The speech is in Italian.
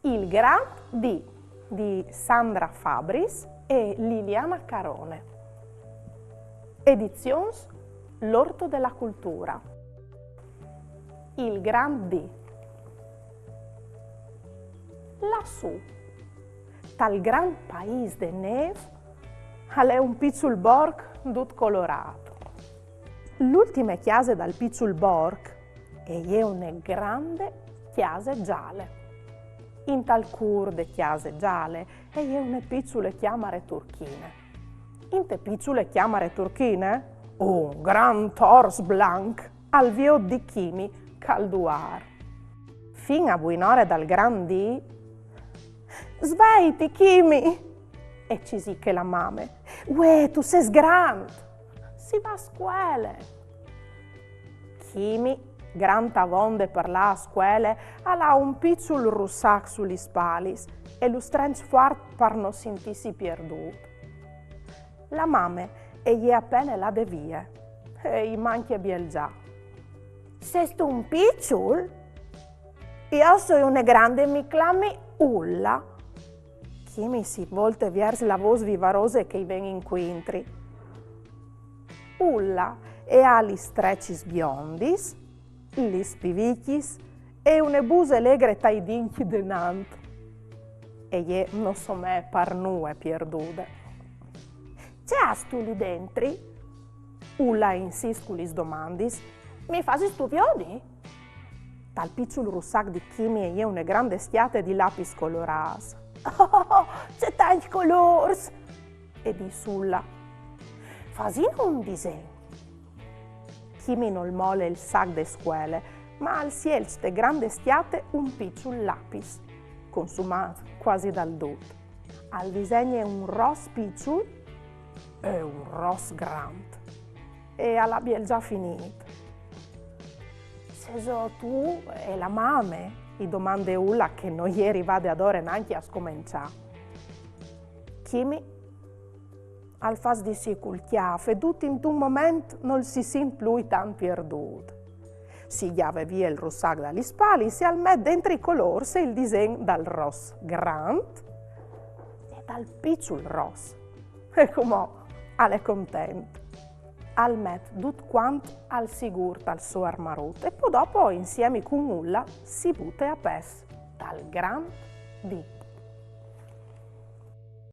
Il Grand D di Sandra Fabris e Liliana Carone. Edizions L'Orto della Cultura. Il Grand D. Lassù, tal gran país de neve, è un piccol borg tut colorato. L'ultima chiase dal piccol borg è una grande chiase gialle. In tal cur de chiase gialle è una piccole chiamare turchine. In te piccole chiamare turchine, un gran tors blanc al vio di chimi calduar. Fin a buinore dal gran di, sveiti chimi! E ci sì che la mame, uè, tu sei grand, si va a scuole. Chimi, gran tavonde per là a scuole, ha un piccolo russac sugli spalis e lo strange fort per non sentirsi perduto. La mame e gli appena la de vie e gli manchi biel già. Sei tu un piccolo? Io sono una grande e mi chiami Ulla. Chimi si volte verso la voce vivarosa che ven inquintri. Ulla e ha gli strecci biondis, gli spivicchis e une buse allegre tai dinchi de nant. E io non so me par nue perdude. C'è tu lì dentri? Ulla insist con gli domandis. Mi fasi stupiodi? Tal piccolo russac di chimi e io una grande stiate di lapis coloras. Oh, c'è tanti colors! E di Sulla. Fasino un disegno. Chimi non mole il sac de scuole, ma al sielz de grande stiate un piccolo lapis, consumato quasi dal dut. Al disegno è un ros piccolo e un ros grande. E all'abbia già finito. Se so tu e la mame? I domande Ulla che non ieri vade ad ore neanche a scominciare. Chimi al fas di si col chiaf e tutti in un momento non si sent più tan perduto. Si chiave via il russac dagli spali, si al met dentro i colori e il disegno dal ros grand e dal piccolo ros. E come alle contento. Al met tut quanto al sicuro dal suo armarut e poi dopo insieme con Ulla si butta a pes dal gran di.